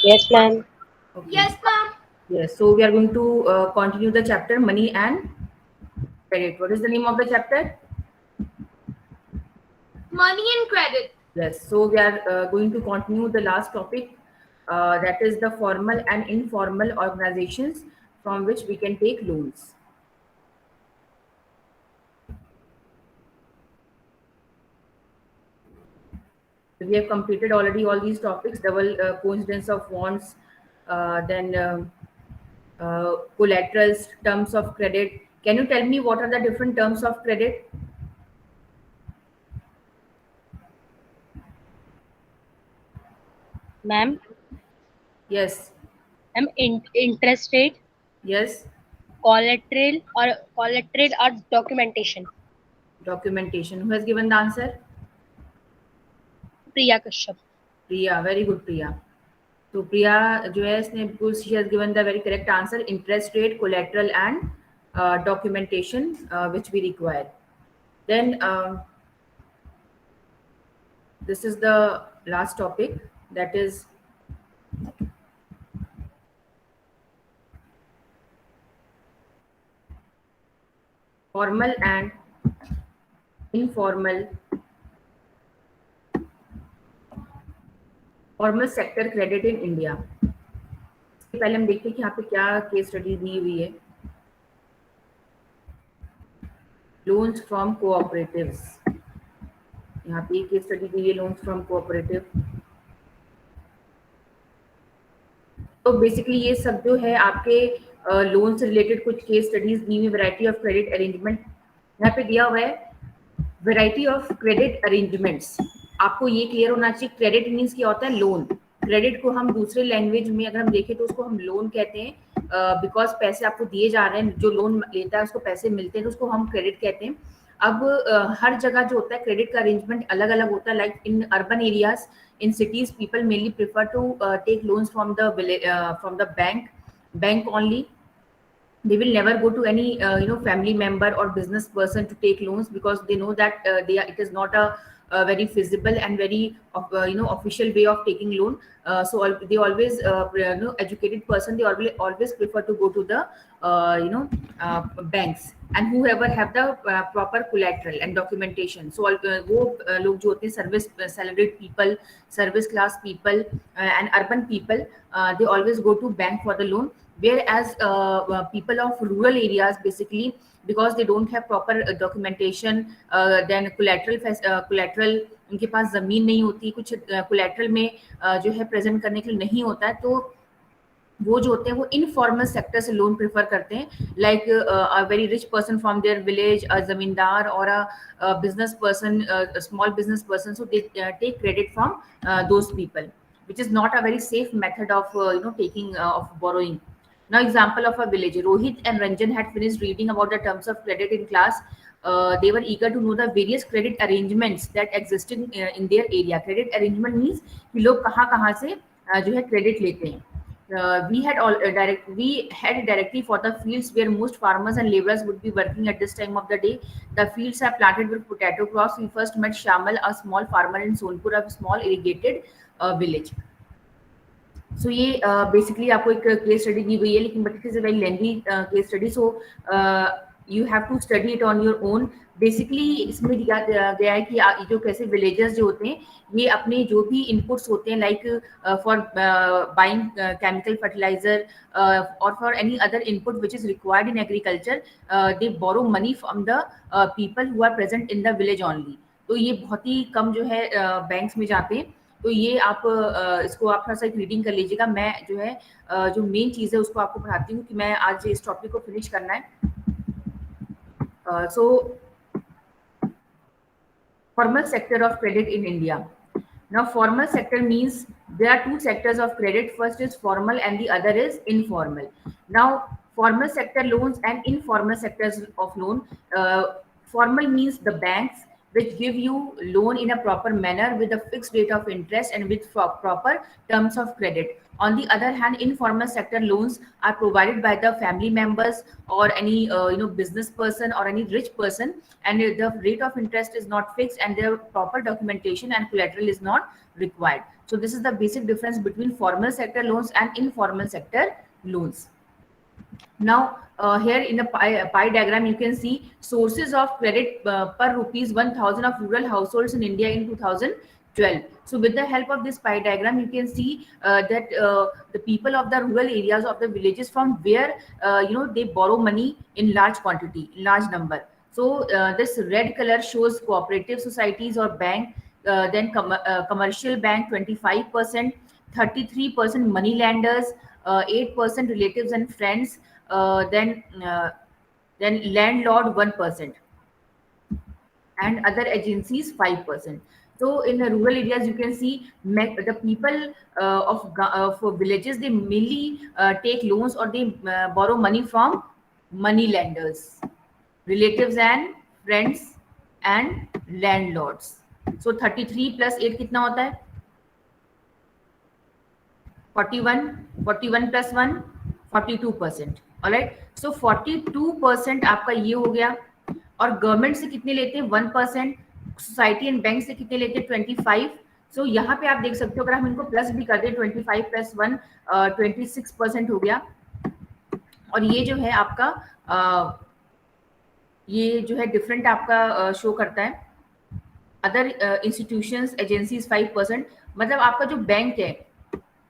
Yes, ma'am. Okay. Yes, ma'am. Yes. So we are going to continue the chapter money and credit. What is the name of the chapter? Money and credit. Yes. So we are going to continue the last topic. That is the formal and informal organizations from which we can take loans. So we have completed already all these topics: double coincidence of wants, then collaterals, terms of credit. Can you tell me what are the different terms of credit? Ma'am, Yes. interest rate, Yes. collateral or documentation. Documentation. Who has given the answer? Priya Kashyap. Priya. Very good, Priya. So Priya जो है इसने बिल्कुल she has given the very correct answer. Interest rate, collateral, and documentation which we require. Then this is the last topic, that is formal and informal formal sector credit in India. इसके पहले हम देखते हैं कि यहाँ पे क्या case study दी हुई है। लोन्स फ्रॉम कोऑपरेटिव्स, यहाँ पे केस स्टडी दी हुई है लोन्स फ्रॉम कोऑपरेटिव। तो बेसिकली ये सब जो है आपके लोन से रिलेटेड कुछ केस स्टडीज दी हुई, वैरायटी ऑफ क्रेडिट अरेंजमेंट यहाँ पे दिया हुआ है। वैरायटी ऑफ क्रेडिट अरेंजमेंट्स, आपको ये क्लियर होना चाहिए क्रेडिट मीन्स क्या होता है, लोन। क्रेडिट को हम दूसरे लैंग्वेज में अगर हम देखें तो उसको हम लोन कहते हैं, बिकॉज पैसे आपको दिए जा रहे हैं, जो लोन लेता है उसको पैसे मिलते हैं तो उसको हम क्रेडिट कहते हैं। अब हर जगह जो होता है क्रेडिट का अरेंजमेंट अलग अलग होता है। Like in urban areas, in cities, people mainly prefer to take loans from the from the bank only. They will never go to any family member or business person to take loans, because they know that it is not a very feasible and very official way of taking loan. They always educated person, they always prefer to go to the banks, and whoever have the proper collateral and documentation. So वो लोग जो होते हैं service salaried people, service class people, and urban people, they always go to bank for the loan. Whereas people of rural areas, basically because they don't have proper documentation, then collateral उनके पास जमीन नहीं होती, कुछ collateral में जो है present करने के लिए नहीं होता है, तो वो जो होते हैं वो इनफॉर्मल सेक्टर से लोन प्रेफर करते हैं। Like a very rich person from their village, a zamindar और a business person, small business person, so they take credit from those people, which is not a very safe method of taking of borrowing. Now example of a village, Rohit and Ranjan had finished reading about the terms of credit in class. They were eager to know the various credit arrangements that existed in their area. Credit arrangement means कि लोग कहाँ कहाँ से जो है credit लेते हैं। We had a directory for the fields where most farmers and laborers would be working at this time of the day. The fields are planted with potato crops. We first met Shamal, a small farmer in Sonpur, a small irrigated village. सो ये basically आपको एक case study दी हुई है, लेकिन but it is a very lengthy case study, so you have to study it on your own. Basically इसमें दिया गया है कि जो कैसे विलेजर्स जो होते हैं ये अपने जो भी इनपुट्स होते हैं, like for buying chemical fertiliser और for any other input which is required in agriculture, they borrow money from the people who are present in the village only. तो ये बहुत ही कम जो है बैंक्स में जाते हैं। तो ये आप इसको आप थोड़ा सा एक रीडिंग कर लीजिएगा। मैं जो है जो मेन चीज़ है उसको आपको पढ़ाती हूँ कि मैं आज इस टॉपिक को फिनिश करना है। सो formal sector of credit in India. Now formal sector means there are two sectors of credit. First is formal and the other is informal. Now formal sector loans and informal sectors of loan. Formal means the banks. which give you loan in a proper manner with a fixed rate of interest and with proper terms of credit. On the other hand, informal sector loans are provided by the family members or any business person or any rich person, and the rate of interest is not fixed and their proper documentation and collateral is not required. So this is the basic difference between formal sector loans and informal sector loans. Now, here in the pie diagram, you can see sources of credit per rupees 1,000 of rural households in India in 2012. So with the help of this pie diagram, you can see that the people of the rural areas of the villages from where they borrow money in large quantity, large number. So this red color shows cooperative societies or bank, then commercial bank 25%, 33% money lenders, 8% relatives and friends, then landlord 1%, and other agencies 5%. So in the rural areas, you can see the people of villages, they mainly take loans or they borrow money from money lenders, relatives and friends, and landlords. So 33 plus 8 कितना होता है? 41 plus 1 42%. Alright, सो 42% आपका ये हो गया. और government से कितने लेते हैं? 1%. सोसाइटी एंड बैंक से कितने लेते हैं? 25. सो यहाँ पे आप देख सकते हो, अगर हम इनको प्लस भी कर दें 25 प्लस 1 26% हो गया. और ये जो है आपका ये जो है डिफरेंट आपका शो करता है. Other institutions agencies 5%. मतलब आपका जो बैंक है,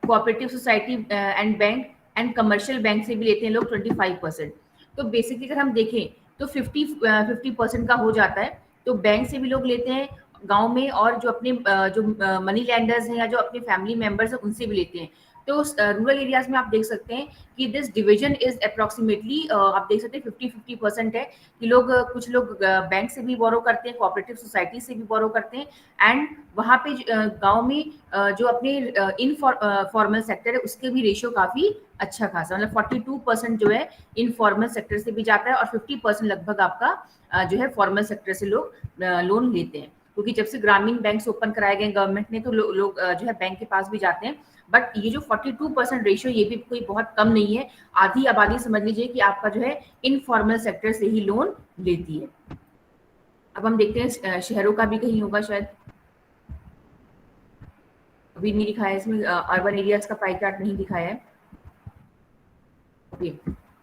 cooperative society and bank and commercial bank से भी लेते हैं लोग 25%. तो बेसिकली अगर हम देखें तो 50% का हो जाता है. तो बैंक से भी लोग लेते हैं गांव में, और जो अपने जो मनी लैंडर्स हैं या जो अपने फैमिली मेंबर्स हैं उनसे भी लेते हैं. तो रूरल एरियाज में आप देख सकते हैं कि दिस डिवीजन इज अप्रोक्सीमेटली आप देख सकते हैं 50-50% है कि लोग कुछ लोग बैंक से भी बोरो करते हैं, कोऑपरेटिव सोसाइटी से भी बोरो करते हैं. एंड वहाँ पे गांव में जो अपने इनफॉर्मल सेक्टर है उसके भी रेशियो काफ़ी अच्छा खासा, मतलब 42% जो है इनफॉर्मल सेक्टर से भी जाता है और 50% लगभग आपका जो है फॉर्मल सेक्टर से लोग लोन लेते हैं. क्योंकि जब से ग्रामीण बैंक ओपन कराए गए गवर्नमेंट ने, तो लोग जो है बैंक के पास भी जाते हैं. बट ये जो 42% रेशियो, ये भी कोई बहुत कम नहीं है. आधी आबादी समझ लीजिए कि आपका जो है इनफॉर्मल सेक्टर से ही लोन लेती है. अब हम देखते हैं शहरों का भी कहीं होगा शायद, अभी नहीं दिखाया है इसमें, अर्बन एरियाज का पाई चार्ट नहीं दिखाया है. ओके,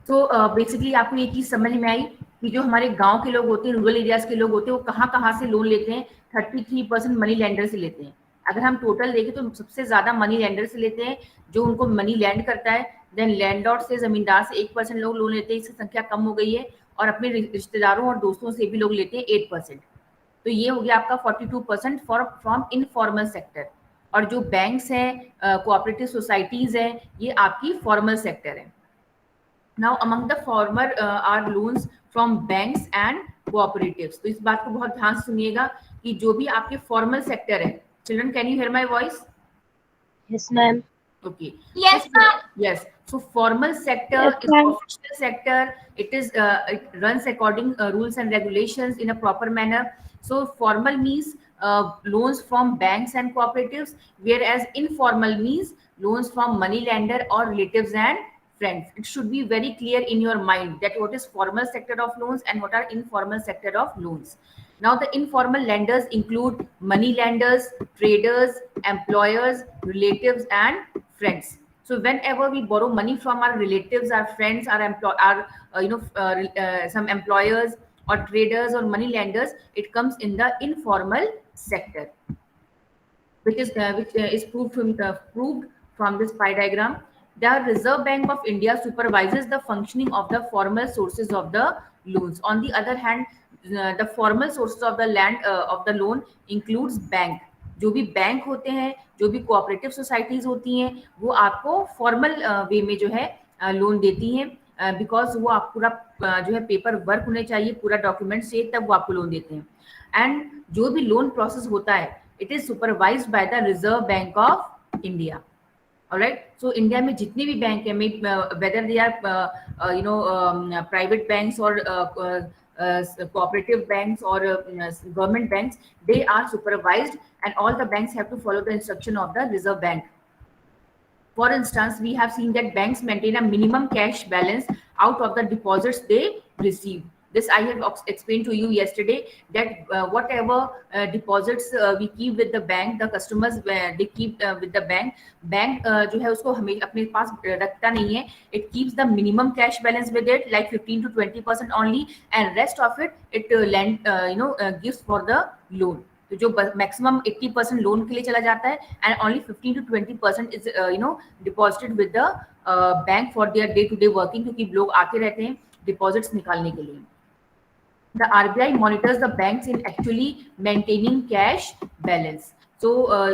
तो बेसिकली आपको ये चीज समझ में आई कि जो हमारे गांव के लोग होते हैं, रूरल एरियाज के लोग होते हैं, वो कहाँ से लोन लेते हैं? 33% मनी लेंडर से लेते हैं. अगर हम टोटल देखें तो सबसे ज्यादा मनी लेंडर से लेते हैं, जो उनको मनी लैंड करता है. देन लैंडलॉर्ड से, जमींदार से 1% लोग लोन लेते हैं, इसकी संख्या कम हो गई है. और अपने रिश्तेदारों और दोस्तों से भी लोग लेते हैं 8%. तो ये हो गया आपका 42% फ्रॉम इनफॉर्मल सेक्टर. और जो बैंक्स हैं, कोऑपरेटिव सोसाइटीज हैं, ये आपकी फॉर्मल सेक्टर है. Now among the former are loans from banks and cooperatives. तो इस बात को बहुत ध्यान से सुनिएगा कि जो भी आपके फॉर्मल सेक्टर है, children can you here my voice? Yes, ma'am. Okay. Yes, ma'am. Yes. So formal sector Yes, is ma'am. professional sector. It runs according rules and regulations in a proper manner. So formal means loans from banks and cooperatives, whereas informal means loans from money lender or relatives and friends. It should be very clear in your mind that what is formal sector of loans and what are informal sector of loans. Now the informal lenders include money lenders, traders, employers, relatives and friends. So whenever we borrow money from our relatives, our friends, some employers or traders or money lenders, it comes in the informal sector, which is proved from this pie diagram. The Reserve Bank of India supervises the functioning of the formal sources of the loans. On the other hand, the formal sources of the loan includes bank. जो भी bank होते हैं, जो भी cooperative societies होती हैं, वो आपको फॉर्मल वे में जो है लोन देती हैं, बिकॉज वो आप पूरा जो है पेपर वर्क होने चाहिए, पूरा डॉक्यूमेंट से, तब वो आपको लोन देते हैं. एंड जो भी लोन प्रोसेस होता है, it is supervised by the Reserve Bank of India. Alright, so India में जितने भी बैंक हैं, whether they are private banks और cooperative banks or government banks, they are supervised, and all the banks have to follow the instruction of the Reserve Bank. For instance, we have seen that banks maintain a minimum cash balance out of the deposits they receive. This I have explained to you yesterday, that whatever deposits we keep with the bank, the customers they keep with the bank, जो है उसको हमें अपने पास रखता नहीं है. It keeps the minimum cash balance with it, like 15 to 20% only, and rest of it gives for the loan. तो जो मैक्सिमम 80% लोन के लिए चला जाता है, and only 15 to 20% is deposited with the bank for their day to day working, क्योंकि लोग आते रहते हैं डिपॉजिट्स निकालने के लिए. The RBI monitors the banks in actually maintaining cash balance. तो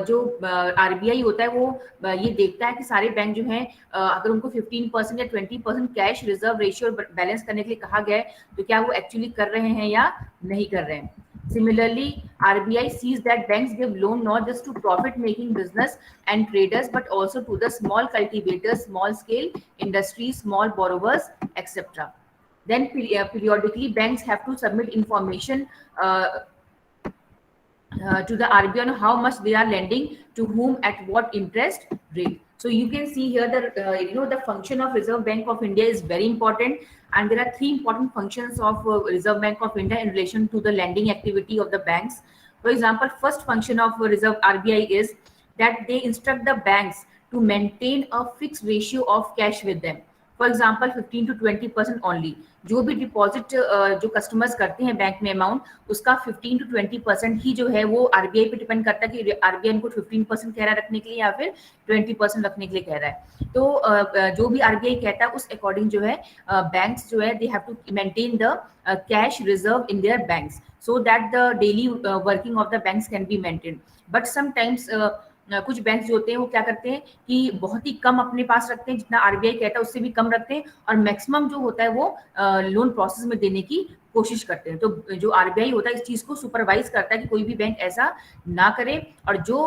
जो RBI होता है वो ये देखता है कि सारे बैंक जो हैं अगर उनको 15% या 20% कैश रिजर्व रेशियो बैलेंस करने के लिए कहा गया है, तो क्या वो एक्चुअली कर रहे हैं या नहीं कर रहे हैं. Similarly, RBI sees that banks give loan not just to profit-making business and traders, but also to the small cultivators, small-scale industries, small borrowers, etc. Then periodically, banks have to submit information to the RBI on how much they are lending to whom at what interest rate. So you can see here that the function of Reserve Bank of India is very important, and there are three important functions of Reserve Bank of India in relation to the lending activity of the banks. For example, first function of Reserve RBI is that they instruct the banks to maintain a fixed ratio of cash with them. For example 15 to 20% only. जो भी deposit जो customers करते हैं bank में amount, उसका 15 to 20% ही जो है वो आरबीआई पे डिपेंड करता है कि आरबीआई उनको 15% कह रहा है रखने के लिए या फिर 20% रखने के लिए कह रहा है. तो जो भी आरबीआई कहता है उस अकॉर्डिंग जो है बैंक्स जो है they have to maintain the cash reserve in their banks, so that the daily working of the banks can be maintain. But sometimes कुछ बैंक्स जो होते हैं वो क्या करते हैं कि बहुत ही कम अपने पास रखते हैं, जितना आरबीआई कहता है उससे भी कम रखते हैं, और मैक्सिमम जो होता है वो लोन प्रोसेस में देने की कोशिश करते हैं. तो जो आरबीआई होता है इस चीज को सुपरवाइज करता है कि कोई भी बैंक ऐसा ना करे. और जो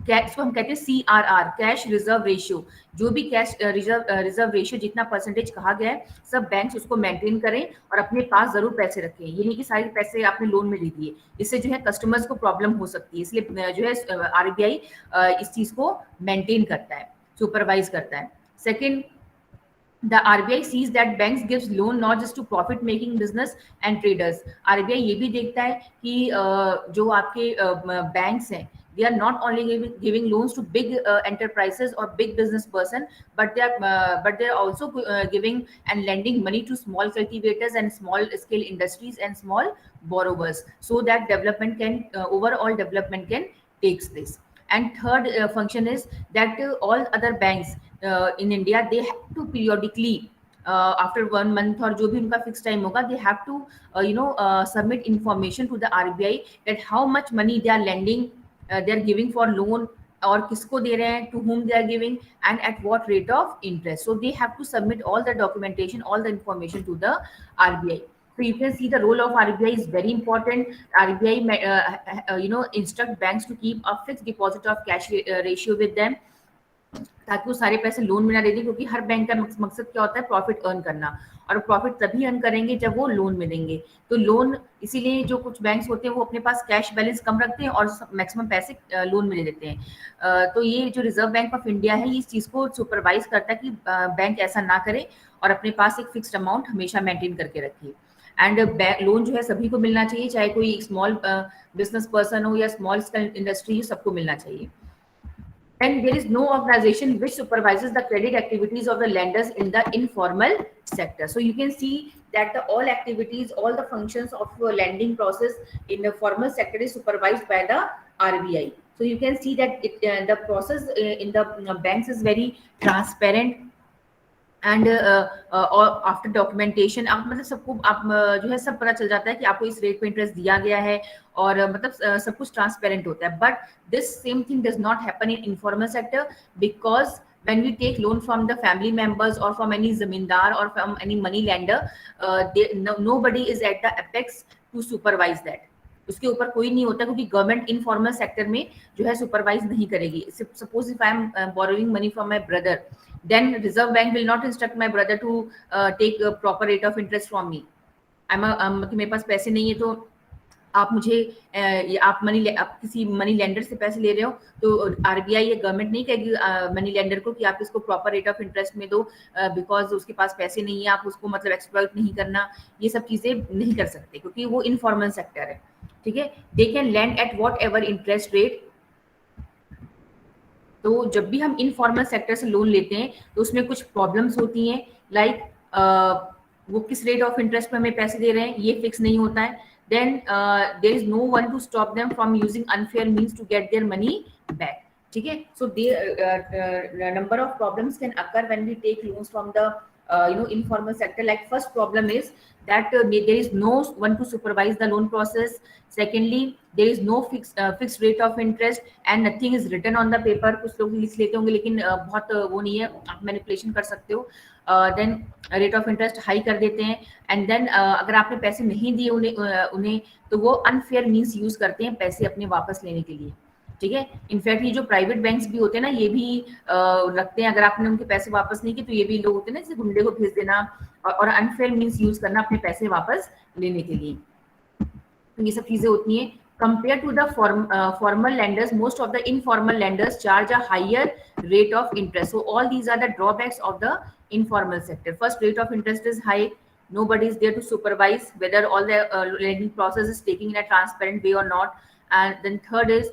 इसको हम कहते हैं CRR, कैश रिजर्व रेशियो, जो भी कैश रिजर्व रेशियो जितना परसेंटेज कहा गया है, सब बैंक्स उसको मेंटेन करें और अपने पास जरूर पैसे रखें. ये नहीं कि सारे पैसे आपने लोन में दे दिए, इससे जो है कस्टमर्स को प्रॉब्लम हो सकती है. इसलिए जो है आरबीआई इस चीज को मेंटेन करता है, सुपरवाइज करता है. Second, the RBI sees that banks gives loan not just to profit making business and traders. RBI ये भी देखता है कि जो आपके बैंक्स हैं, they are not only giving loans to big enterprises or big business person, but they are also giving and lending money to small cultivators and small scale industries and small borrowers, so that development can overall development can takes place. And third function is that all other banks in India, they have to periodically after 1 month or जो भी उनका fixed time होगा, they have to submit information to the RBI that how much money they are lending, they are giving for loan, और किसको दे रहे हैं, to whom they are giving, and at what rate of interest. So they have to submit all the documentation, all the information to the RBI. So you can see the role of RBI is very important. RBI instruct banks to keep a fixed deposit of cash ratio with them, ताकि वो सारे पैसे loan में ना दे दें, क्योंकि हर bank का मकसद क्या होता है, प्रॉफिट अर्न करना, और प्रॉफिट तभी अर्न करेंगे जब वो लोन में देंगे. तो लोन इसीलिए जो कुछ बैंक्स होते हैं वो अपने पास कैश बैलेंस कम रखते हैं और मैक्सिमम पैसे लोन में दे देते हैं. तो ये जो रिजर्व बैंक ऑफ इंडिया है, ये इस चीज़ को सुपरवाइज करता है कि बैंक ऐसा ना करे और अपने पास एक फिक्स्ड अमाउंट हमेशा मेंटेन करके रखे. एंड लोन जो है सभी को मिलना चाहिए, चाहे कोई स्मॉल बिजनेस पर्सन हो या स्मॉल स्केल इंडस्ट्री हो, सबको मिलना चाहिए. And there is no organization which supervises the credit activities of the lenders in the informal sector. So you can see that all activities, all the functions of lending process in the formal sector is supervised by the RBI. So you can see that the process in the banks is very transparent. And after documentation आप मतलब सबको आप जो है सब पता चल जाता है कि आपको इस रेट पे इंटरेस्ट दिया गया है, और मतलब सब कुछ ट्रांसपेरेंट होता है. But this same thing does not happen in informal sector, because when we take loan from the family members or from any zamindar or from any money lender, nobody is at the apex to supervise that. उसके ऊपर कोई नहीं होता, क्योंकि government informal sector में जो है supervise नहीं करेगी. Suppose if I am borrowing money from my brother, then Reserve Bank will not instruct my brother to take a proper rate of interest from me. कि मेरे पास पैसे नहीं है तो आप मुझे आप किसी मनी लेंडर से पैसे ले रहे हो, तो आरबीआई या गवर्नमेंट नहीं कहेगी मनी लेंडर को कि आप इसको प्रॉपर रेट ऑफ इंटरेस्ट में दो, बिकॉज उसके पास पैसे नहीं है, आप उसको मतलब एक्सप्लॉइट नहीं करना, ये सब चीजें नहीं कर सकते क्योंकि वो इनफॉर्मल सेक्टर है। ठीक है, they can land at what ever interest rate. तो जब भी हम इनफॉर्मल सेक्टर से लोन लेते हैं तो उसमें कुछ प्रॉब्लम्स होती हैं, लाइक वो किस रेट ऑफ इंटरेस्ट पे हमें पैसे दे रहे हैं ये फिक्स नहीं होता है। Then there is no one to stop them from using unfair means to get their money back. ठीक है, so number of problems can occur when we take loans from the informal sector. Like first problem is that there is no one to supervise the loan process. Secondly, there is no fixed rate of interest and nothing is written on the paper. कुछ लोग लिख लेते होंगे लेकिन बहुत वो नहीं है, आप मैनिपुलेशन कर सकते हो। Then rate of interest high कर देते हैं, एंड देन अगर आपने पैसे नहीं दिए उन्हें तो वो अनफेयर मीन्स यूज करते हैं पैसे अपने वापस लेने के लिए। ठीक है, इनफैक्ट ये जो प्राइवेट बैंक्स भी होते हैं ना, ये भी रखते हैं, अगर आपने उनके पैसे वापस नहीं किए तो ये भी लोग होते हैं ना, जैसे गुंडे को भेज देना और अनफेयर मीन्स यूज करना अपने पैसे वापस लेने के लिए। तो ये सब चीजें होती हैं। Compared to the formal lenders, most of the informal lenders charge a higher rate of interest. So all these are the drawbacks of the informal sector. First, rate of interest is high. Nobody is there to supervise whether all the lending process is taking in a transparent way or not. And then third is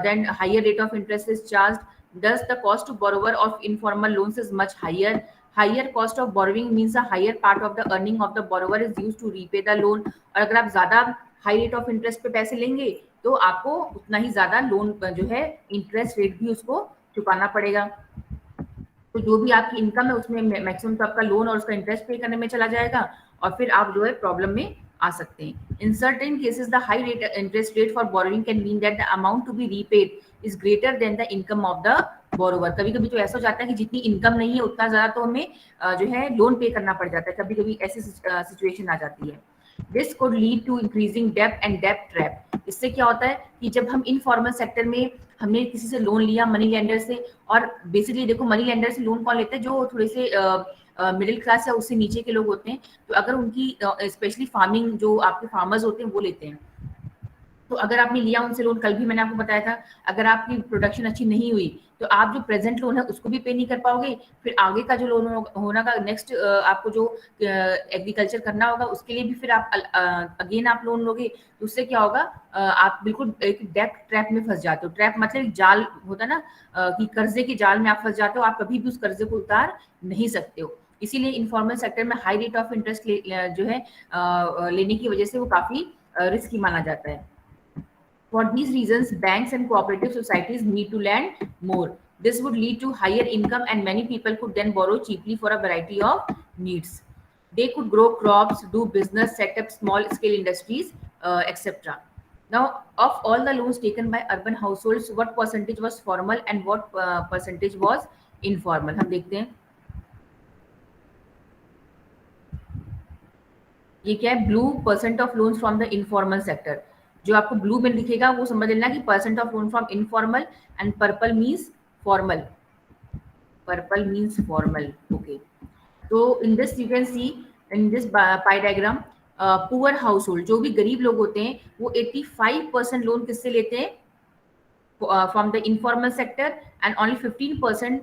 then higher rate of interest is charged. Thus, the cost to borrower of informal loans is much higher. Higher cost of borrowing means a higher part of the earning of the borrower is used to repay the loan. और अगर आप ज्यादा high rate of interest पे पैसे लेंगे तो आपको उतना ही ज्यादा लोन जो है इंटरेस्ट रेट भी उसको चुकाना पड़ेगा। तो जो भी आपकी इनकम है उसमें मैक्सिमम तो आपका लोन और उसका इंटरेस्ट पे करने में चला जाएगा और फिर आप जो है प्रॉब्लम में आ सकते हैं। In certain cases the high rate interest rate for borrowing can mean that the amount to be repaid is greater than the income of the borrower. कभी कभी तो ऐसा हो जाता है कि जितनी इनकम नहीं है उतना ज्यादा तो हमें जो है लोन पे करना पड़ जाता है, कभी कभी ऐसी सिचुएशन आ जाती है। This could lead to increasing debt and debt trap. इससे क्या होता है कि जब हम इनफॉर्मल सेक्टर में हमने किसी से लोन लिया मनी लेंडर से, और बेसिकली देखो मनी लेंडर से लोन कौन लेते हैं, जो थोड़े से मिडिल क्लास या उससे नीचे के लोग होते हैं। तो अगर उनकी स्पेशली फार्मिंग जो आपके फार्मर्स होते हैं वो लेते हैं, तो अगर आपने लिया उनसे लोन, कल भी मैंने आपको बताया था, अगर आपकी प्रोडक्शन अच्छी नहीं हुई तो आप जो प्रेजेंट लोन है उसको भी पे नहीं कर पाओगे, फिर आगे का जो लोन होना का नेक्स्ट आपको जो एग्रीकल्चर करना होगा उसके लिए भी फिर आप अगेन आप लोन लोगे, तो उससे क्या होगा, आप बिल्कुल एक डेब्ट ट्रैप में फंस जाते हो। ट्रैप मतलब एक जाल होता है ना, कि कर्जे के जाल में आप फंस जाते हो, आप कभी भी उस कर्जे को उतार नहीं सकते हो। इसीलिए इनफॉर्मल सेक्टर में हाई रेट ऑफ इंटरेस्ट जो है लेने की वजह से वो काफी रिस्की माना जाता है। For these reasons, banks and cooperative societies need to lend more. This would lead to higher income and many people could then borrow cheaply for a variety of needs. They could grow crops, do business, set up small scale industries, etc. Now, of all the loans taken by urban households, what percentage was formal and what percentage was informal? हम देखते हैं। ये क्या है, blue percent of loans from the informal sector. जो आपको blue में दिखेगा वो समझ लेना कि percent of loan from informal, and purple means formal. Purple means formal. Okay, तो in this you can see in this pie diagram, poor household, जो भी गरीब लोग होते हैं वो 85% लोन किससे लेते हैं, from the informal sector, and only 15%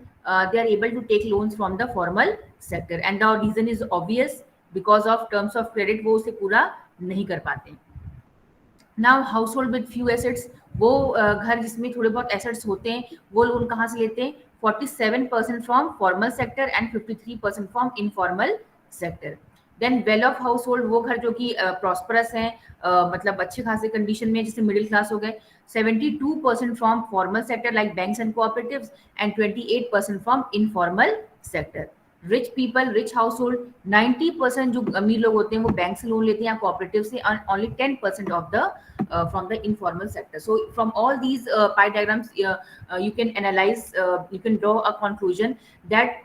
they are able to take loans from the formal sector, and the reason is obvious, because of terms of credit वो उसे पूरा नहीं कर पाते। Now house hold with few assets, वो घर जिसमें थोड़े बहुत एसेट्स होते हैं वो लोन कहाँ से लेते हैं, 47% from formal sector and 53% from informal sector. Then well off household, वो घर जो कि प्रॉस्परस हैं, मतलब अच्छे खासे कंडीशन में, जैसे मिडिल क्लास हो गए, 72% from formal sector like banks and cooperatives and 28% from informal sector. Rich people, rich house hold, 90% जो अमीर लोग होते हैं वो बैंक से लोन लेते हैं या कोऑपरेटिव से, and only 10% of the from the informal sector. So from all these pie diagrams, you can analyze, you can draw a conclusion that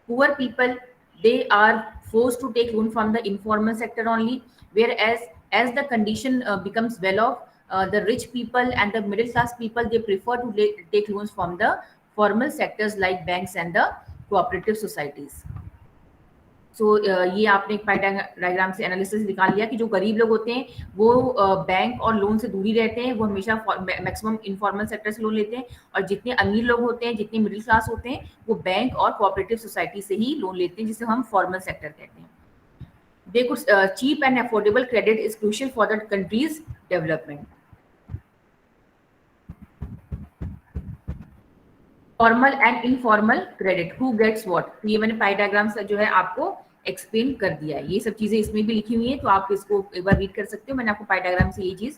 poor people, they are forced to take loan from the informal sector only, whereas as the condition becomes well off, the rich people and the middle class people, they prefer to take loans from the formal sectors like banks and the cooperative societies. सो ये आपने एक पाई diagram से analysis निकाल लिया कि जो गरीब लोग होते हैं वो बैंक और लोन से दूरी रहते हैं, वो हमेशा मैक्सिमम इनफॉर्मल सेक्टर से लोन लेते हैं, और जितने अमीर लोग होते हैं, जितने मिडिल क्लास होते हैं, वो बैंक और कोऑपरेटिव सोसाइटी से ही लोन लेते हैं, जिसे हम फॉर्मल सेक्टर कहते हैं. They could cheap and affordable credit is crucial for the country's development. Formal and informal credit, who gets what. तो ये मैंने पाई डायग्राम से जो है आपको एक्सप्लेन कर दिया है. ये सब चीजें इसमें भी लिखी हुई है, तो आप इसको एक बार रीड कर सकते हो. मैंने आपको पाई डायग्राम से ये चीज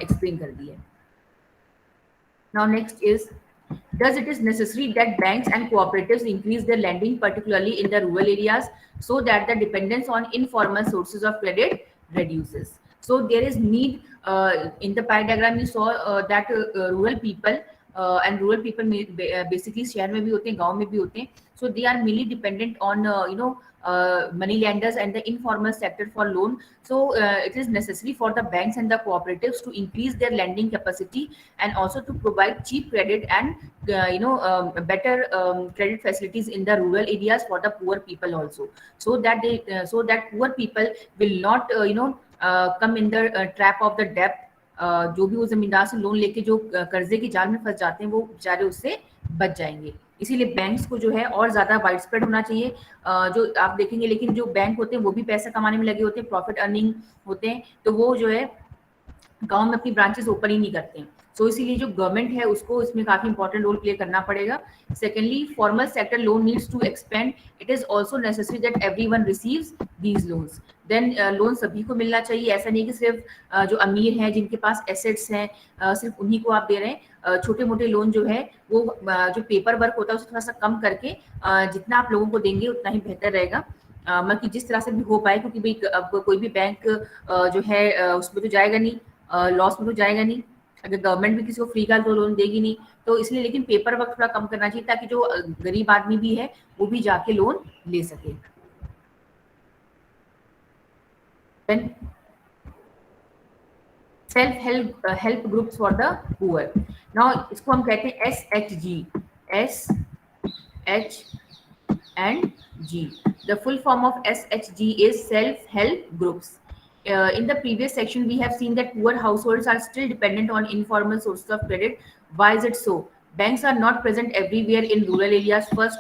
एक्सप्लेन कर दी है. Now next is, does it is necessary that banks and cooperatives increase their lending, particularly in the rural areas, so that the dependence on informal sources of credit reduces. So there is need, in the pie diagram you saw that rural people and rural people basically शहर में भी होते हैं, गांव में भी होते हैं, so they are mainly dependent on money lenders and the informal sector for loan. So it is necessary for the banks and the cooperatives to increase their lending capacity and also to provide cheap credit and better credit facilities in the rural areas for the poor people also, so that they so that poor people will not come in the trap of the debt. जो भी वो जमींदार से loan लेके जो कर्जे की जाल में फंस जाते हैं, वो बेचारे उससे बच जाएंगे. इसीलिए बैंक्स को जो है और ज्यादा वाइड स्प्रेड होना चाहिए. जो आप देखेंगे, लेकिन जो बैंक होते हैं वो भी पैसा कमाने में लगे होते हैं, प्रॉफिट अर्निंग होते हैं, तो वो जो है गांव में अपनी ब्रांचेस ओपन ही नहीं करते हैं. सो इसीलिए जो गवर्नमेंट है उसको इसमें काफी इंपॉर्टेंट रोल प्ले करना पड़ेगा. Secondly, formal sector loan needs to expand. It is also necessary that everyone receives these loans. Then loan सभी को मिलना चाहिए. ऐसा नहीं कि सिर्फ जो अमीर हैं, जिनके पास एसेट्स हैं, सिर्फ उन्हीं को आप दे रहे हैं. छोटे मोटे लोन जो है वो जो पेपर वर्क होता है उसे थोड़ा सा कम करके जितना आप लोगों को देंगे उतना ही बेहतर रहेगा. मतलब कि जिस तरह से भी हो पाए, क्योंकि भाई अब कोई भी बैंक जो है उसमें तो जाएगा नहीं, लॉस में तो जाएगा नहीं. अगर गवर्नमेंट भी किसी को फ्री का तो लोन देगी नहीं, तो इसलिए लेकिन पेपर वर्क थोड़ा कम करना चाहिए, ताकि जो गरीब आदमी भी है वो भी जाके लोन ले सके. Then self help groups for the poor. Now इसको हम कहते हैं SHG, SHG. The full form of SHG is self help groups. In the previous section we have seen that poor households are still dependent on informal sources of credit. Why is it so? Banks are not present everywhere in rural areas. First,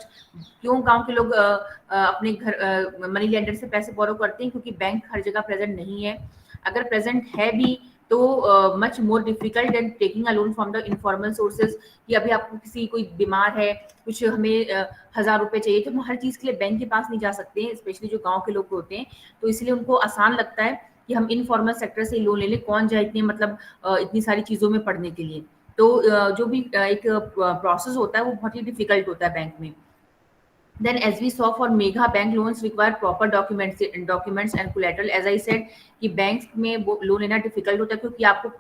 क्यों गांव के लोग अपने घर money lender से पैसे बोरो करते हैं? क्योंकि बैंक हर जगह प्रेजेंट नहीं है. अगर प्रेजेंट है भी तो much more difficult than taking a loan from the informal sources. कि अभी आपको किसी कोई बीमार है, कुछ हमें 1000 रुपए चाहिए, तो हम हर चीज़ के लिए बैंक के पास नहीं जा सकते हैं, स्पेशली जो गांव के लोग होते हैं. तो इसलिए उनको आसान लगता है कि हम इनफॉर्मल सेक्टर से लोन ले लें. कौन जाए इतने मतलब इतनी सारी चीज़ों में पढ़ने के लिए. तो जो भी एक प्रोसेस होता है वो बहुत ही डिफिकल्ट होता है बैंक में. Then as we saw for mega bank loans require proper documents and collateral. As I said कि banks में लोन लेना difficult होता है, क्योंकि आपको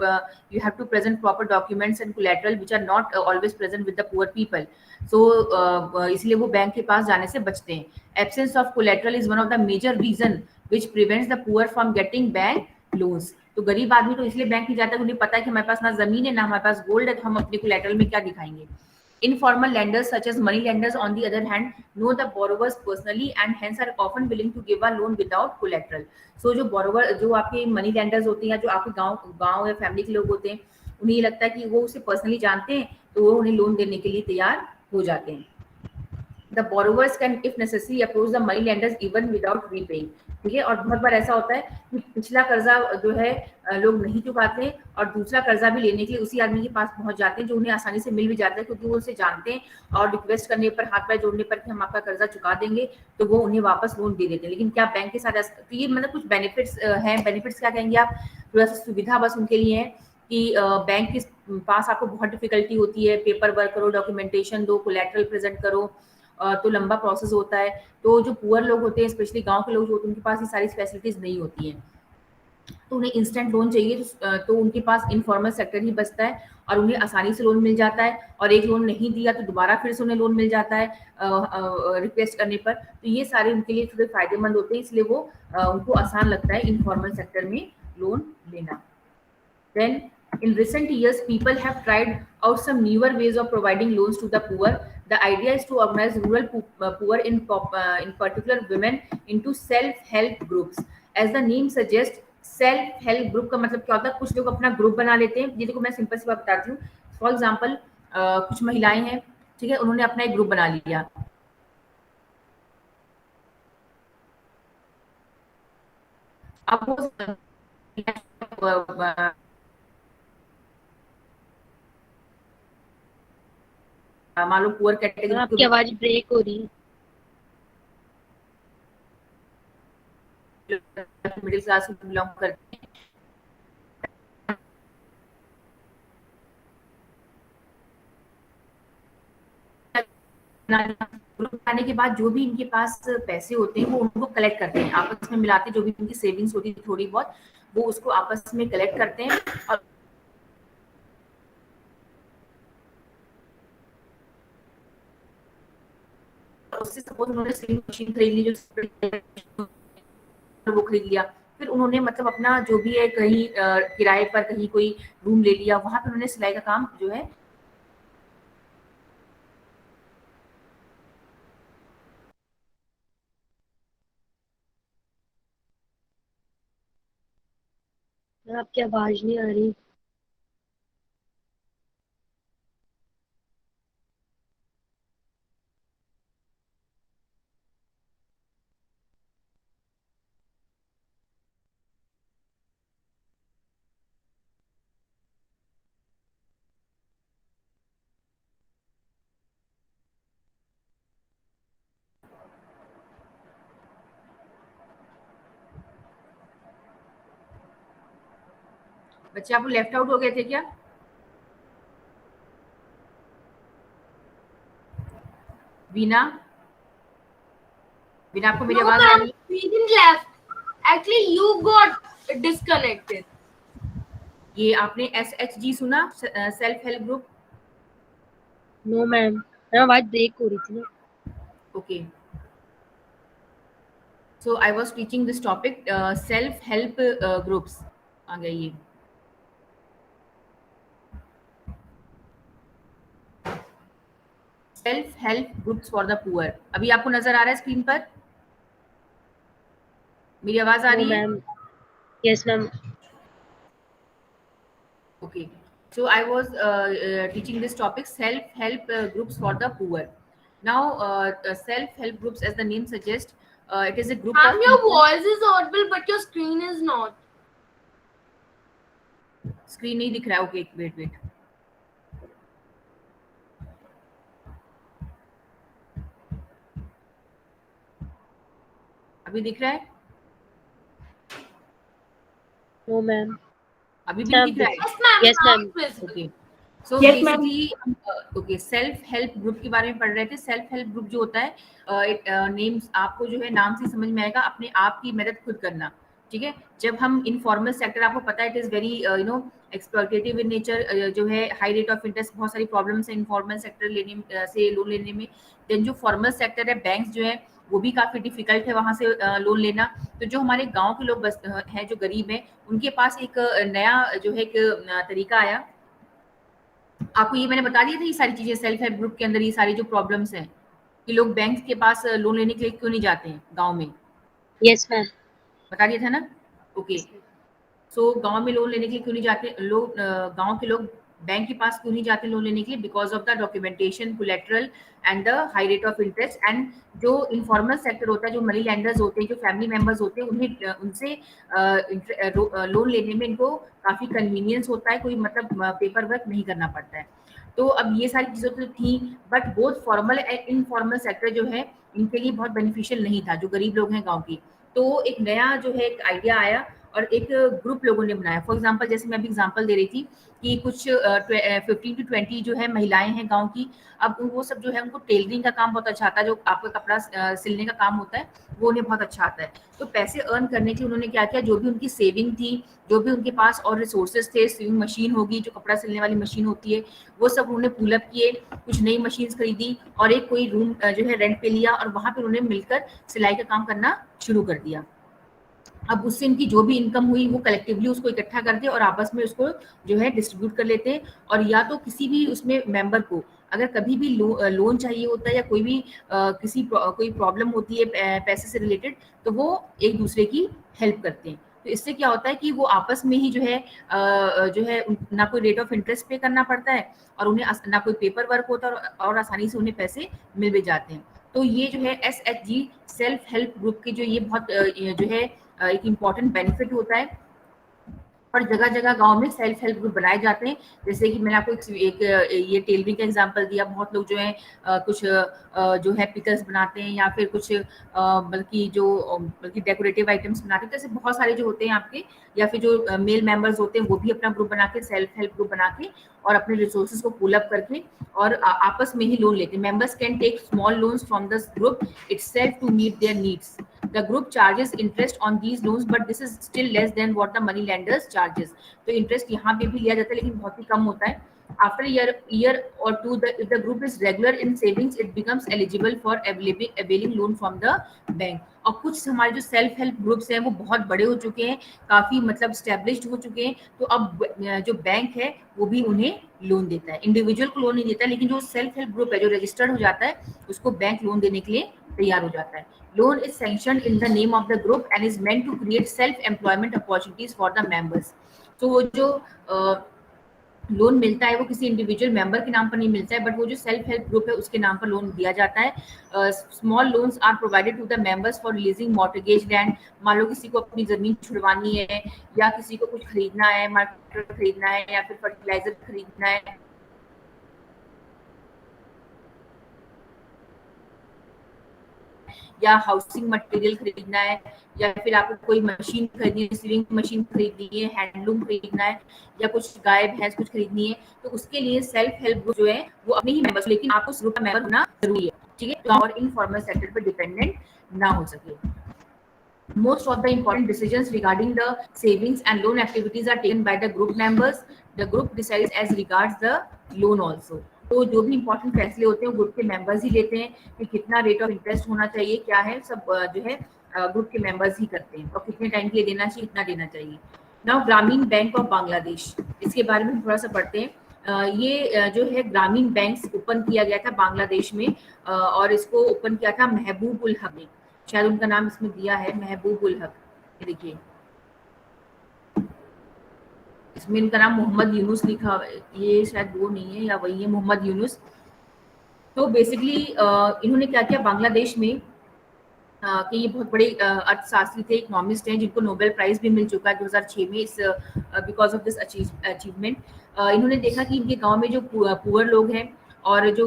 you have to present proper documents and collateral which are not always present with the poor people. So इसलिए वो bank के पास जाने से बचते हैं. Absence of collateral is one of the major reason which prevents the poor from getting bank loans. तो गरीब आदमी तो इसलिए बैंक नहीं जाता, उन्हें पता है कि हमारे पास ना जमीन है ना हमारे पास गोल्ड है, तो हम अपने कोलैटरल में क्या दिखाएंगे. Informal lenders such as money lenders on the other hand know the borrowers personally and hence are often willing to give a loan without collateral. So जो borrower जो आपके money lenders होते हैं या जो आपके गांव या फैमिली के लोग होते हैं, उन्हें ये लगता है कि वो उसे पर्सनली जानते हैं, तो वो उन्हें लोन देने के लिए तैयार हो जाते हैं. The borrowers can if necessary approach the money lenders even without repaying. ठीक है. और बहुत बार ऐसा होता है कि पिछला कर्जा जो है लोग नहीं चुकाते हैं और दूसरा कर्जा भी लेने के लिए उसी आदमी के पास पहुंच जाते हैं, जो उन्हें आसानी से मिल भी जाता है, क्योंकि वो उसे जानते हैं और रिक्वेस्ट करने पर, हाथ पैर जोड़ने पर कि हम आपका कर्जा चुका देंगे, तो वो उन्हें वापस लोन दे देते हैं. लेकिन क्या बैंक के साथ तो ये मतलब कुछ बेनिफिट्स हैं. बेनिफिट्स क्या कहेंगे आप, थोड़ा सा सुविधा बस उनके लिए है कि बैंक के पास आपको बहुत डिफिकल्टी होती है, पेपर वर्क करो, डॉक्यूमेंटेशन दो, कोलैटरल प्रेजेंट करो, तो लंबा प्रोसेस होता है. तो जो पुअर लोग होते हैं, स्पेशली गांव के लोग जो होते हैं, उनके पास ये सारी फैसिलिटीज नहीं होती हैं, तो उन्हें इंस्टेंट लोन चाहिए. तो उनके पास इनफॉर्मल सेक्टर ही बचता है और उन्हें आसानी से लोन मिल जाता है. और एक लोन नहीं दिया तो दोबारा फिर से उन्हें लोन मिल जाता है रिक्वेस्ट करने पर. तो ये सारे उनके लिए थोड़े फायदेमंद होते हैं, इसलिए वो उनको आसान लगता है इनफॉर्मल सेक्टर में लोन लेना. Then In recent years, people have tried out some newer ways of providing loans to the poor. The idea is to organize rural poor, in particular women, into self-help groups. As the name suggests, self help group का मतलब क्या होता है? कुछ लोग अपना group बना लेते हैं। ये देखो, मैं सिंपल सी बात बताती हूँ। फॉर एग्जाम्पल, कुछ महिलाएं हैं, ठीक है, उन्होंने अपना एक ग्रुप बना लिया। अब वो मान लो पुअर कैटेगरी आपकी आवाज ब्रेक हो रही है। मिडिल क्लास को बिलोंग करते हैं, ग्रुप बनाने के बाद जो भी इनके पास पैसे होते हैं वो उनको कलेक्ट करते हैं, आपस में मिलाते, जो भी इनकी सेविंग्स होती है थोड़ी बहुत, वो उसको आपस में कलेक्ट करते हैं। और उससे सपोज उन्होंने सेविंग मशीन खरीद ली, जो वो खरीद लिया, फिर उन्होंने मतलब अपना जो भी है कहीं किराए पर कहीं कोई रूम ले लिया, वहां पर उन्होंने सिलाई का काम जो है आपकी आवाज नहीं आ रही। बच्चे आप लेफ्ट आउट हो गए थे क्या? वीना, वीना आपको मेरी आवाज आ रही है? We didn't left. Actually, you got disconnected. ये आपने SHG सुना, self help group? No ma'am, आवाज ब्रेक हो रही थी ना। Okay, so I was teaching this topic, self help groups. आ गए ये self help groups for the poor. अभी आपको नजर आ रहा है स्क्रीन पर? मेरी आवाज आ रही है? Ma'am, yes ma'am. Okay, so I was teaching this topic, self-help groups for the poor. Now, self-help groups, as the name suggests, it is a group Ma'am, of your people. voice is audible, but your screen is not. Screen नहीं दिख रहा है? Okay, wait. अभी दिख रहा है? No ma'am. अभी भी नहीं दिख रहा है? Yes, ma'am. Yes, ma'am. Okay. So Yes, ma'am. basically, okay, self help group के बारे में पढ़ रहे थे। सेल्फ हेल्प ग्रुप जो होता है, नेम्स आपको जो है नाम से समझ में आएगा, अपने आप की मदद खुद करना, ठीक है। जब हम इनफॉर्मल सेक्टर, आपको पता है, it is very exploitative in nature, जो है हाई रेट ऑफ इंटरेस्ट, बहुत सारी प्रॉब्लम्स है इनफॉर्मल सेक्टर लेने से लोन लेने में। देन जो फॉर्मल सेक्टर है, बैंक्स जो है वो भी काफ़ी डिफिकल्ट है वहाँ से लोन लेना। तो जो हमारे गांव के लोग हैं, जो गरीब हैं, उनके पास एक नया जो है एक तरीका आया। आपको ये मैंने बता दिया था, ये सारी चीजें सेल्फ हेल्प ग्रुप के अंदर, ये सारी जो प्रॉब्लम्स हैं कि लोग बैंक के पास लोन लेने के लिए क्यों नहीं जाते हैं गांव में, यस मैम। बता दिया था ना? ओके, सो गांव में लोन लेने के लिए क्यों नहीं जाते लोग, गांव के लोग बैंक के पास क्यों नहीं जाते लोन लेने के लिए? Because of the documentation, collateral and the high rate of interest. And जो इनफॉर्मल सेक्टर होता है, जो मनी लैंडर्स होते हैं, जो फैमिली मेंबर्स होते हैं, उन्हें उनसे लोन लेने में इनको काफ़ी कन्वीनियंस होता है, कोई मतलब पेपर वर्क नहीं करना पड़ता है। तो अब ये सारी चीज़ें तो थी, but both formal and informal sector जो है इनके लिए बहुत बेनिफिशियल नहीं था, जो गरीब लोग हैं गाँव की। तो एक नया जो है एक आइडिया आया और एक ग्रुप लोगों ने बनाया। फॉर एग्जांपल, जैसे मैं अभी एग्जांपल दे रही थी कि कुछ 15 to 20 जो है महिलाएं हैं गांव की। अब वो सब जो है उनको टेलरिंग का काम बहुत अच्छा आता है, जो आपका कपड़ा सिलने का काम होता है वो उन्हें बहुत अच्छा आता है। तो पैसे अर्न करने के लिए उन्होंने क्या किया, जो भी उनकी सेविंग थी, जो भी उनके पास और रिसोर्सेज थे, स्विंग मशीन होगी, जो कपड़ा सिलने वाली मशीन होती है, वो सब उन्होंने पुलअप किए, कुछ नई मशीन खरीदी और एक कोई रूम जो है रेंट पे लिया और वहां पर उन्होंने मिलकर सिलाई का काम करना शुरू कर दिया। अब उससे इनकी जो भी इनकम हुई वो कलेक्टिवली उसको इकट्ठा करते हैं और आपस में उसको जो है डिस्ट्रीब्यूट कर लेते हैं। और या तो किसी भी उसमें मेंबर को अगर कभी भी लोन चाहिए होता है या कोई भी कोई प्रॉब्लम होती है पैसे से रिलेटेड, तो वो एक दूसरे की हेल्प करते हैं। तो इससे क्या होता है कि वो आपस में ही जो है ना कोई रेट ऑफ इंटरेस्ट पे करना पड़ता है और उन्हें ना कोई पेपर वर्क होता है और आसानी से उन्हें पैसे मिल भी जाते हैं। तो ये जो है SHG सेल्फ हेल्प ग्रुप की जो ये बहुत ये जो है एक इम्पॉर्टेंट बेनिफिट होता है। और जगह जगह गांव में सेल्फ हेल्प ग्रुप बनाए जाते हैं। जैसे कि मैंने आपको ये टेलरिंग का एग्जांपल दिया। बहुत लोग जो है कुछ जो है पिकल्स बनाते हैं या फिर कुछ बल्कि डेकोरेटिव आइटम्स बनाते हैं। तो ऐसे बहुत सारे जो होते हैं आपके, या फिर जो मेल मेंबर्स होते हैं वो भी अपना ग्रुप बना के सेल्फ हेल्प ग्रुप बना के और अपने रिसोर्सेज को पुल अप करके और आपस में ही लोन लेते हैं। Members can take small loans from the group itself to meet their needs. The group charges interest on these loans, but this is still less than what the money lenders charges. तो interest यहाँ पे भी लिया जाता है लेकिन बहुत ही कम होता है। After a year or two, if the group is regular in savings, it becomes eligible for availing loan from the bank. और कुछ हमारे जो सेल्फ हेल्प ग्रुप्स हैं वो बहुत बड़े हो चुके हैं, काफी मतलब स्टेब्लिश्ड हो चुके हैं। तो अब जो बैंक है वो भी उन्हें लोन देता है। इंडिविजुअल को लोन नहीं देता, लेकिन जो सेल्फ हेल्प ग्रुप है जो रजिस्टर्ड हो जाता है उसको बैंक लोन देने के लिए तैयार हो जाता है। Loan is sanctioned in the name of the group and is meant to create self employment opportunities for the members. तो वो जो लोन मिलता है वो किसी इंडिविजुअल मेंबर के नाम पर नहीं मिलता है, बट वो जो सेल्फ हेल्प ग्रुप है उसके नाम पर लोन दिया जाता है। Small loans are provided to the members for releasing mortgage land. मान लो किसी को अपनी जमीन छुड़वानी है या किसी को कुछ खरीदना है, मार्केट खरीदना है या फिर फर्टिलाइजर खरीदना है या हाउसिंग मटेरियल खरीदना है या फिर आपको कोई मशीन खरीदनी है, सीविंग मशीन खरीदनी है, हैंडलूम खरीदना है या कुछ गाय भैंस कुछ खरीदनी है, तो उसके लिए सेल्फ हेल्प ग्रुप जो है वो अपने ही मेंबर्स, लेकिन आपको उस ग्रुप का मेंबर होना जरूरी है, ठीक है, और इनफॉर्मल सेक्टर पर डिपेंडेंट ना हो सके। Most of the important decisions regarding the savings and loan activities are taken by the group members. The group decides as regards the loan also. तो जो भी इंपॉर्टेंट फैसले होते हैं वो ग्रुप के मेंबर्स ही लेते हैं कि कितना रेट ऑफ इंटरेस्ट होना चाहिए, क्या है, सब जो है ग्रुप के मेंबर्स ही करते हैं और कितने टाइम के लिए देना चाहिए, कितना देना चाहिए। नाउ ग्रामीण बैंक ऑफ बांग्लादेश, इसके बारे में थोड़ा सा पढ़ते हैं। ये जो है ग्रामीण बैंक ओपन किया गया था बांग्लादेश में और इसको ओपन किया था महबूब उल हक ने, शायद उनका नाम इसमें दिया है महबूब उल हक। देखिए इसमें इनका नाम मोहम्मद यूनुस लिखा है, ये शायद वो नहीं है या वही है मोहम्मद यूनुस। तो बेसिकली इन्होंने क्या किया बांग्लादेश में कि ये बहुत बड़े अर्थशास्त्री थे, इकोनॉमिस्ट हैं जिनको नोबेल प्राइज भी मिल चुका है 2006 में इस बिकॉज ऑफ दिस अचीवमेंट। इन्होंने देखा कि इनके गांव में जो पुअर लोग हैं और जो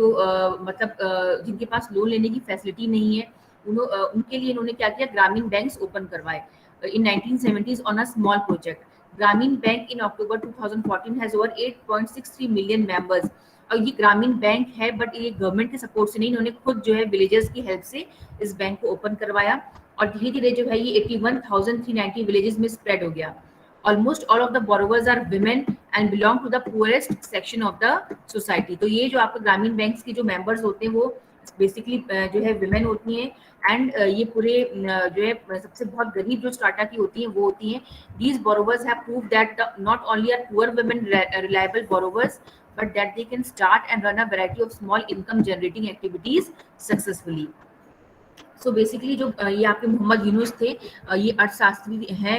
जिनके पास लोन लेने की फैसिलिटी नहीं है, उनके लिए इन्होंने क्या किया, ग्रामीण बैंक्स ओपन करवाए in 1970s on a small project. Grameen bank in October 2014 has over 8.63 million members. और ये ग्रामीण बैंक है बट ये गवर्नमेंट के सपोर्ट से नहीं, इन्होंने खुद जो है विलेजर्स की हेल्प से इस बैंक को ओपन करवाया और धीरे धीरे जो है ये 81,390 विलेजेस में स्प्रेड हो गया। Almost all of the borrowers are women and belong to the poorest section of the society. तो ये जो आपके ग्रामीण बैंक्स की जो मेंबर्स होते हैं वो बेसिकली जो है विमेन होती हैं एंड ये पूरे जो है सबसे बहुत गरीब जो स्ट्राटा की होती हैं वो होती हैं। These borrowers have prove that not only are poor women reliable borrowers but that they can start and run a variety of small income generating activities successfully. So basically जो ये आपके मोहम्मद यूनुस थे, ये अर्थशास्त्री हैं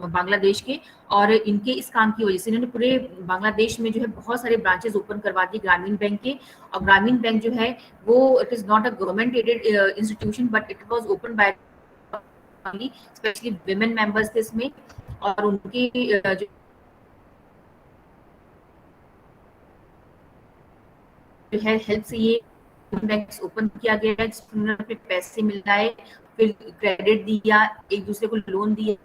बांग्लादेश के, और इनके इस काम की वजह से इन्होंने पूरे बांग्लादेश में जो है बहुत सारे ब्रांचेस ओपन करवा दिए ग्रामीण बैंक के। और ग्रामीण बैंक जो है वो it is not a government aided institution but it was open by specially women members थे इसमें, और उनकी जो है हेल्प से ये बैंक ओपन किया गया है जिसमें पे पैसे मिल रहा है, फिर क्रेडिट दिया, एक दूसरे को लोन दिया,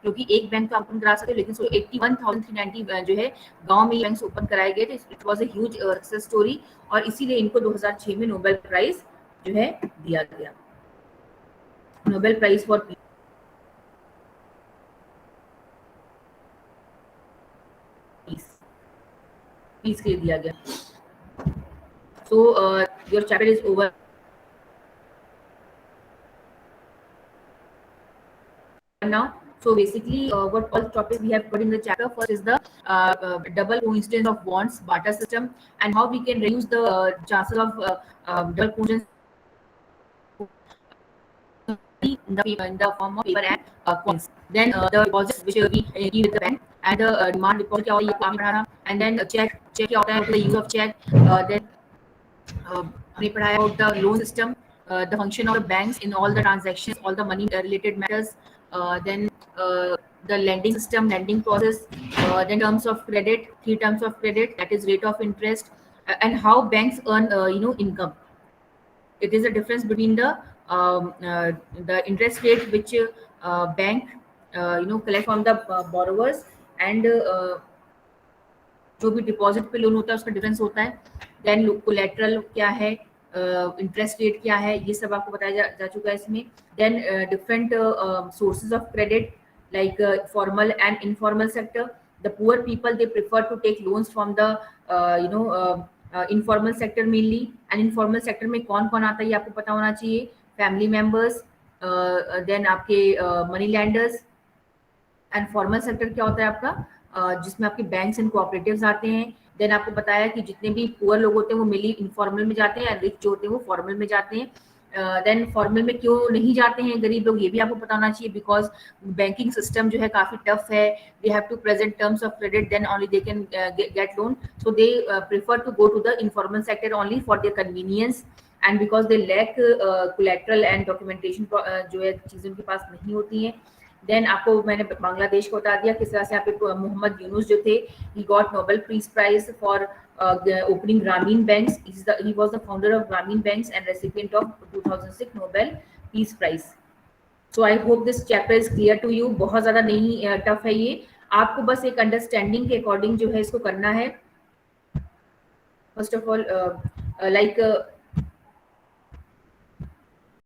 क्योंकि एक बैंक तो ओपन करा सकते लेकिन 81,390 जो है गांव में बैंक ओपन कराए गए थे। It was a huge success story और इसीलिए इनको 2006 में नोबेल प्राइज जो है दिया गया, नोबेल प्राइज फॉर पीस के लिए दिया गया। So your chapter is over. now. So basically, what all topics we have put in the chapter, first is the double coincidence of bonds, barter system, and how we can reduce the chances of double coincidence in the form of paper and coins. Then the deposits which we give with the bank, and the demand deposit क्या होता है ये काम पढ़ाना, and then check क्या होता है, the use of check, then हमने पढ़ाया about the loan system, the function of the banks in all the transactions, all the money related matters, then the lending system, lending process, then terms of credit, 3 terms of credit, that is rate of interest, and how banks earn income. It is a difference between the interest rate which bank collect from the borrowers, and जो भी deposit पे loan होता है उसका difference होता है. Then collateral क्या है, इंटरेस्ट रेट क्या है, ये सब आपको बताया जा चुका है इसमें. Then different sources of credit like formal and informal sector. The poor people, they prefer to take loans from the informal sector mainly. And informal sector में कौन कौन आता है ये आपको पता होना चाहिए. फैमिली मेंबर्स, देन आपके money landers. And formal sector क्या होता है आपका, जिसमें आपके बैंक्स एंड कोऑपरेटिव्स आते हैं. देन आपको बताया कि जितने भी पुअर लोग होते हैं वो मेनली इनफॉर्मल में जाते हैं, एंड रिच जो होते हैं वो फॉर्मल में जाते हैं. देन फॉर्मल में क्यों नहीं जाते हैं गरीब लोग, ये भी आपको पता होना चाहिए. बिकॉज बैंकिंग सिस्टम जो है काफी टफ है. They have to present terms of credit, then only they can get loan. So they prefer to go to the informal sector only for their convenience, and because they lack collateral and documentation जो है चीजें उनके पास नहीं होती हैं. Then आपको मैंने बांग्लादेश को बता दिया किस तरह से यहाँ पे मोहम्मद यूनुस जो थे, he got Nobel Peace Prize for opening Grameen Banks. He was the founder of Grameen Banks and recipient of 2006 Nobel Peace Prize. So I hope this chapter is clear to you. बहुत ज़्यादा नहीं tough है ये, आपको बस एक understanding के according जो है इसको करना है. First of all like